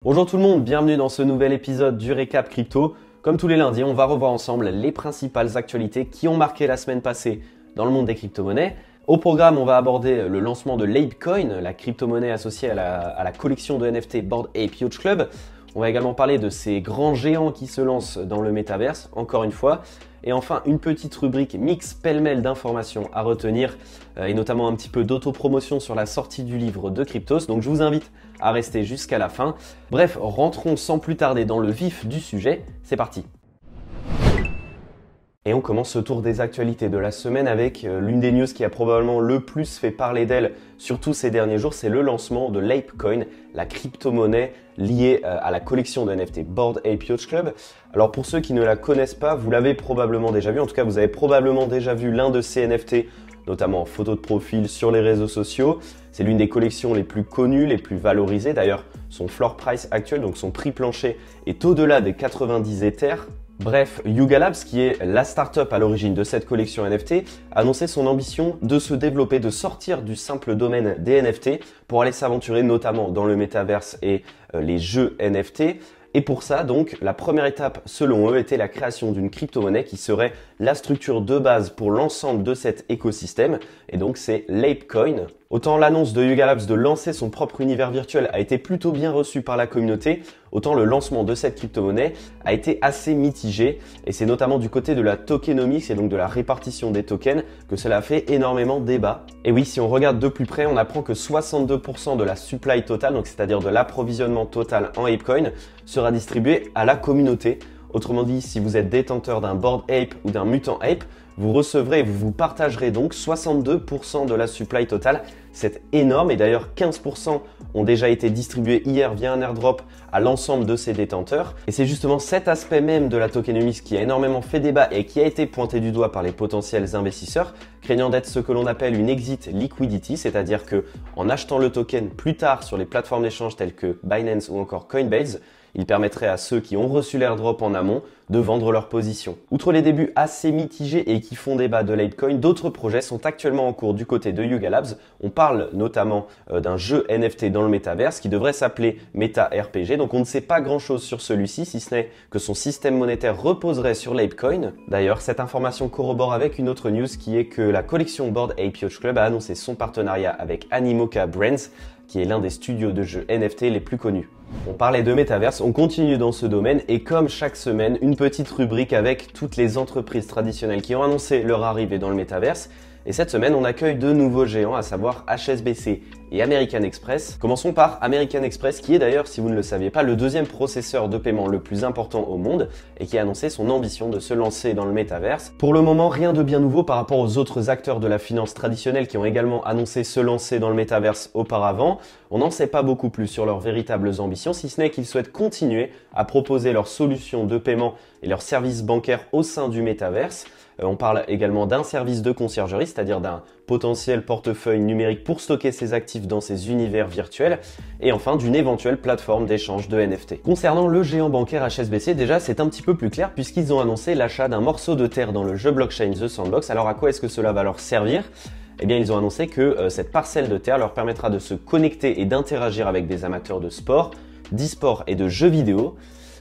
Bonjour tout le monde, bienvenue dans ce nouvel épisode du Récap Crypto. Comme tous les lundis, on va revoir ensemble les principales actualités qui ont marqué la semaine passée dans le monde des crypto-monnaies. Au programme, on va aborder le lancement de l'Apecoin, la crypto-monnaie associée à la collection de NFT Bored Ape Yacht Club. On va également parler de ces grands géants qui se lancent dans le métaverse, encore une fois. Et enfin, une petite rubrique mix pêle-mêle d'informations à retenir et notamment un petit peu d'autopromotion sur la sortie du livre de Cryptos. Donc je vous invite à rester jusqu'à la fin. Bref, rentrons sans plus tarder dans le vif du sujet. C'est parti! Et on commence ce tour des actualités de la semaine avec l'une des news qui a probablement le plus fait parler d'elle, surtout ces derniers jours, c'est le lancement de l'Apecoin, la crypto-monnaie liée à la collection de NFT Bored Ape Yacht Club. Alors pour ceux qui ne la connaissent pas, vous l'avez probablement déjà vu, en tout cas vous avez probablement déjà vu l'un de ces NFT, notamment en photo de profil sur les réseaux sociaux. C'est l'une des collections les plus connues, les plus valorisées. D'ailleurs, son floor price actuel, donc son prix plancher, est au-delà des 90 Ethers. Bref, Yuga Labs, qui est la startup à l'origine de cette collection NFT, a annoncé son ambition de se développer, de sortir du simple domaine des NFT pour aller s'aventurer notamment dans le métaverse et les jeux NFT. Et pour ça, donc, la première étape, selon eux, était la création d'une crypto-monnaie qui serait la structure de base pour l'ensemble de cet écosystème. Et donc, c'est l'Apecoin. Autant l'annonce de Yuga Labs de lancer son propre univers virtuel a été plutôt bien reçue par la communauté, autant le lancement de cette crypto-monnaie a été assez mitigé. Et c'est notamment du côté de la tokenomics et donc de la répartition des tokens que cela a fait énormément débat. Et oui, si on regarde de plus près, on apprend que 62% de la supply totale, donc c'est-à-dire de l'approvisionnement total en Apecoin, sera distribué à la communauté. Autrement dit, si vous êtes détenteur d'un Bored Ape ou d'un Mutant Ape, vous recevrez et vous partagerez donc 62% de la supply totale. C'est énorme et d'ailleurs 15% ont déjà été distribués hier via un airdrop à l'ensemble de ces détenteurs. Et c'est justement cet aspect même de la tokenomics qui a énormément fait débat et qui a été pointé du doigt par les potentiels investisseurs, craignant d'être ce que l'on appelle une exit liquidity, c'est-à-dire que en achetant le token plus tard sur les plateformes d'échange telles que Binance ou encore Coinbase, il permettrait à ceux qui ont reçu l'airdrop en amont de vendre leur position. Outre les débuts assez mitigés et qui font débat de l'Apecoin, d'autres projets sont actuellement en cours du côté de Yuga Labs. On parle notamment d'un jeu NFT dans le métaverse qui devrait s'appeler Meta RPG. Donc on ne sait pas grand chose sur celui-ci, si ce n'est que son système monétaire reposerait sur l'Apecoin. D'ailleurs, cette information corrobore avec une autre news qui est que la collection Bored Ape Yacht Club a annoncé son partenariat avec Animoca Brands, qui est l'un des studios de jeux NFT les plus connus. On parlait de métaverse, on continue dans ce domaine et comme chaque semaine, une petite rubrique avec toutes les entreprises traditionnelles qui ont annoncé leur arrivée dans le métaverse. Et cette semaine, on accueille deux nouveaux géants, à savoir HSBC et American Express. Commençons par American Express, qui est d'ailleurs, si vous ne le saviez pas, le deuxième processeur de paiement le plus important au monde et qui a annoncé son ambition de se lancer dans le métaverse. Pour le moment, rien de bien nouveau par rapport aux autres acteurs de la finance traditionnelle qui ont également annoncé se lancer dans le métaverse auparavant. On n'en sait pas beaucoup plus sur leurs véritables ambitions, si ce n'est qu'ils souhaitent continuer à proposer leurs solutions de paiement et leurs services bancaires au sein du métaverse. On parle également d'un service de conciergerie, c'est-à-dire d'un potentiel portefeuille numérique pour stocker ses actifs dans ces univers virtuels, et enfin d'une éventuelle plateforme d'échange de NFT. Concernant le géant bancaire HSBC, déjà c'est un petit peu plus clair puisqu'ils ont annoncé l'achat d'un morceau de terre dans le jeu blockchain The Sandbox. Alors à quoi est-ce que cela va leur servir ? Eh bien, ils ont annoncé que cette parcelle de terre leur permettra de se connecter et d'interagir avec des amateurs de sport, d'e-sport et de jeux vidéo.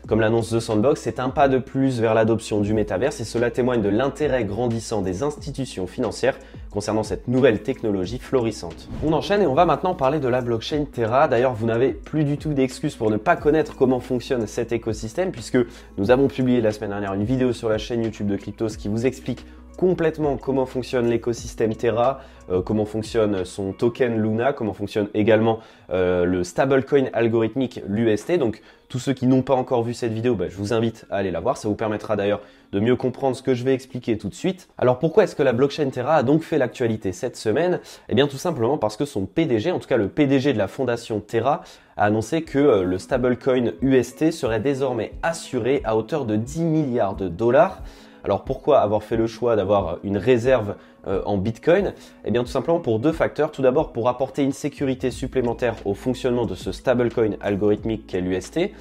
Comme l'annonce The Sandbox, c'est un pas de plus vers l'adoption du métaverse et cela témoigne de l'intérêt grandissant des institutions financières concernant cette nouvelle technologie florissante. On enchaîne et on va maintenant parler de la blockchain Terra. D'ailleurs, vous n'avez plus du tout d'excuses pour ne pas connaître comment fonctionne cet écosystème puisque nous avons publié la semaine dernière une vidéo sur la chaîne YouTube de Cryptos qui vous explique complètement comment fonctionne l'écosystème Terra, comment fonctionne son token Luna, comment fonctionne également le stablecoin algorithmique l'UST. Donc tous ceux qui n'ont pas encore vu cette vidéo, je vous invite à aller la voir. Ça vous permettra d'ailleurs de mieux comprendre ce que je vais expliquer tout de suite. Alors pourquoi est-ce que la blockchain Terra a donc fait l'actualité cette semaine ? Eh bien tout simplement parce que son PDG, en tout cas le PDG de la fondation Terra, a annoncé que le stablecoin UST serait désormais assuré à hauteur de 10 milliards de dollars. Alors pourquoi avoir fait le choix d'avoir une réserve en Bitcoin? Eh bien tout simplement pour deux facteurs. Tout d'abord pour apporter une sécurité supplémentaire au fonctionnement de ce stablecoin algorithmique qu'est l'UST.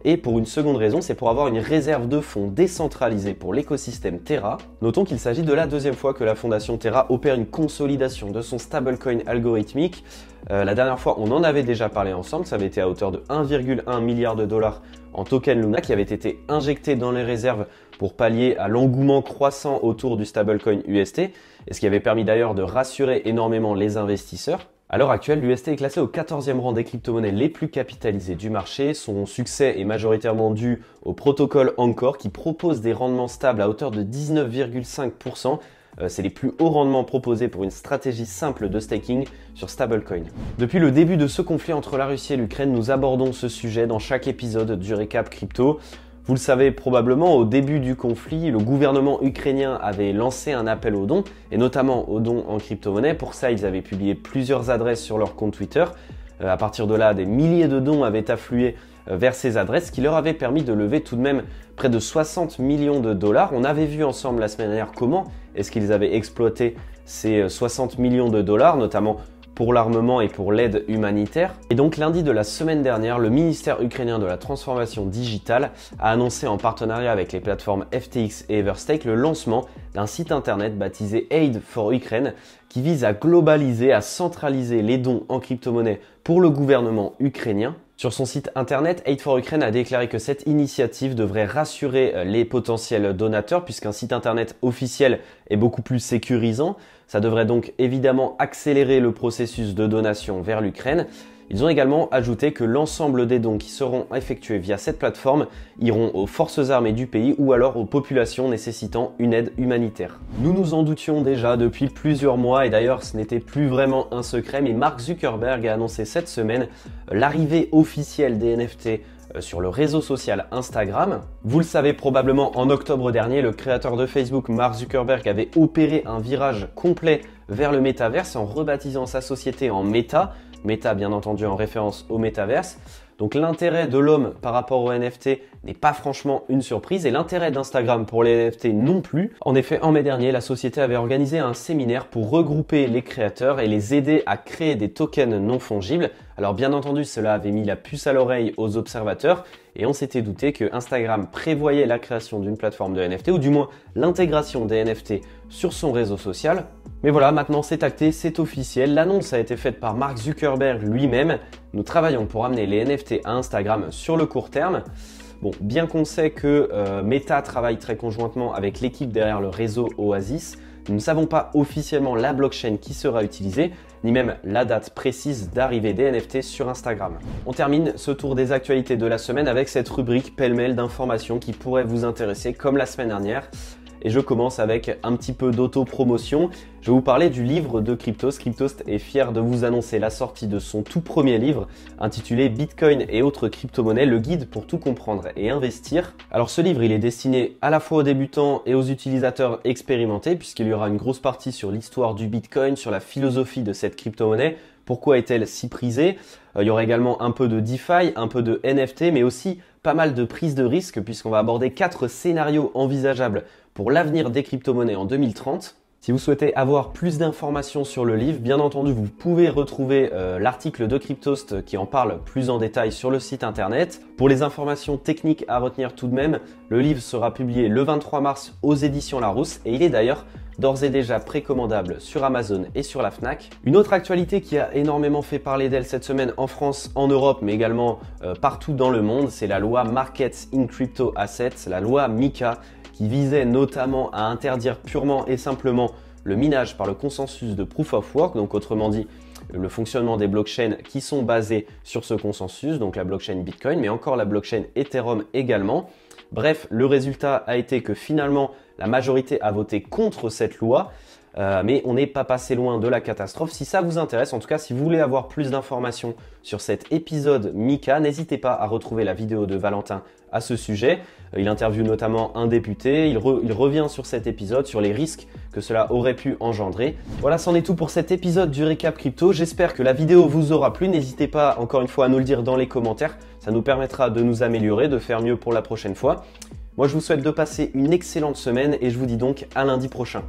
Et pour une seconde raison, c'est pour avoir une réserve de fonds décentralisée pour l'écosystème Terra. Notons qu'il s'agit de la deuxième fois que la fondation Terra opère une consolidation de son stablecoin algorithmique. La dernière fois, on en avait déjà parlé ensemble, ça avait été à hauteur de 1,1 milliard de dollars en token Luna qui avait été injecté dans les réserves pour pallier à l'engouement croissant autour du stablecoin UST, et ce qui avait permis d'ailleurs de rassurer énormément les investisseurs. À l'heure actuelle, l'UST est classé au 14e rang des crypto-monnaies les plus capitalisées du marché. Son succès est majoritairement dû au protocole Anchor qui propose des rendements stables à hauteur de 19,5%. C'est les plus hauts rendements proposés pour une stratégie simple de staking sur stablecoin. Depuis le début de ce conflit entre la Russie et l'Ukraine, nous abordons ce sujet dans chaque épisode du Récap Crypto. Vous le savez probablement, au début du conflit, le gouvernement ukrainien avait lancé un appel aux dons, et notamment aux dons en crypto-monnaie. Pour ça, ils avaient publié plusieurs adresses sur leur compte Twitter. À partir de là, des milliers de dons avaient afflué vers ces adresses, ce qui leur avait permis de lever tout de même près de 60 millions de dollars. On avait vu ensemble la semaine dernière comment est-ce qu'ils avaient exploité ces 60 millions de dollars, notamment pour l'armement et pour l'aide humanitaire. Et donc lundi de la semaine dernière, le ministère ukrainien de la transformation digitale a annoncé en partenariat avec les plateformes FTX et Everstake le lancement d'un site internet baptisé Aid for Ukraine qui vise à globaliser, à centraliser les dons en crypto-monnaie pour le gouvernement ukrainien. Sur son site internet, Aid for Ukraine a déclaré que cette initiative devrait rassurer les potentiels donateurs puisqu'un site internet officiel est beaucoup plus sécurisant. Ça devrait donc évidemment accélérer le processus de donation vers l'Ukraine. Ils ont également ajouté que l'ensemble des dons qui seront effectués via cette plateforme iront aux forces armées du pays ou alors aux populations nécessitant une aide humanitaire. Nous nous en doutions déjà depuis plusieurs mois et d'ailleurs ce n'était plus vraiment un secret, mais Mark Zuckerberg a annoncé cette semaine l'arrivée officielle des NFT sur le réseau social Instagram. Vous le savez probablement, en octobre dernier, le créateur de Facebook, Mark Zuckerberg, avait opéré un virage complet vers le métaverse en rebaptisant sa société en Meta. Meta bien entendu en référence au métaverse. Donc l'intérêt de l'homme par rapport aux NFT n'est pas franchement une surprise et l'intérêt d'Instagram pour les NFT non plus. En effet, en mai dernier, la société avait organisé un séminaire pour regrouper les créateurs et les aider à créer des tokens non fongibles. Alors bien entendu, cela avait mis la puce à l'oreille aux observateurs et on s'était douté que Instagram prévoyait la création d'une plateforme de NFT ou du moins l'intégration des NFT sur son réseau social. Mais voilà, maintenant c'est acté, c'est officiel. L'annonce a été faite par Mark Zuckerberg lui-même. Nous travaillons pour amener les NFT à Instagram sur le court terme. Bon, bien qu'on sait que Meta travaille très conjointement avec l'équipe derrière le réseau Oasis, nous ne savons pas officiellement la blockchain qui sera utilisée, ni même la date précise d'arrivée des NFT sur Instagram. On termine ce tour des actualités de la semaine avec cette rubrique pêle-mêle d'informations qui pourraient vous intéresser comme la semaine dernière. Et je commence avec un petit peu d'auto-promotion. Je vais vous parler du livre de Cryptost. Cryptost est fier de vous annoncer la sortie de son tout premier livre intitulé Bitcoin et autres crypto-monnaies, le guide pour tout comprendre et investir. Alors ce livre, il est destiné à la fois aux débutants et aux utilisateurs expérimentés puisqu'il y aura une grosse partie sur l'histoire du Bitcoin, sur la philosophie de cette crypto-monnaie. Pourquoi est-elle si prisée? Il y aura également un peu de DeFi, un peu de NFT, mais aussi pas mal de prise de risque puisqu'on va aborder 4 scénarios envisageables pour l'avenir des crypto-monnaies en 2030. Si vous souhaitez avoir plus d'informations sur le livre, bien entendu, vous pouvez retrouver l'article de Cryptost qui en parle plus en détail sur le site internet. Pour les informations techniques à retenir tout de même, le livre sera publié le 23 mars aux éditions Larousse et il est d'ailleurs d'ores et déjà précommandable sur Amazon et sur la Fnac. Une autre actualité qui a énormément fait parler d'elle cette semaine en France, en Europe, mais également partout dans le monde, c'est la loi Markets in Crypto Assets, la loi MiCA, qui visait notamment à interdire purement et simplement le minage par le consensus de Proof of Work, donc autrement dit le fonctionnement des blockchains qui sont basées sur ce consensus, donc la blockchain Bitcoin, mais encore la blockchain Ethereum également. Bref, le résultat a été que finalement la majorité a voté contre cette loi, mais on n'est pas passé loin de la catastrophe. Si ça vous intéresse, en tout cas si vous voulez avoir plus d'informations sur cet épisode MiCA, n'hésitez pas à retrouver la vidéo de Valentin à ce sujet. Il interviewe notamment un député, il revient sur cet épisode, sur les risques que cela aurait pu engendrer. Voilà, c'en est tout pour cet épisode du Récap Crypto. J'espère que la vidéo vous aura plu. N'hésitez pas encore une fois à nous le dire dans les commentaires. Ça nous permettra de nous améliorer, de faire mieux pour la prochaine fois. Moi, je vous souhaite de passer une excellente semaine et je vous dis donc à lundi prochain.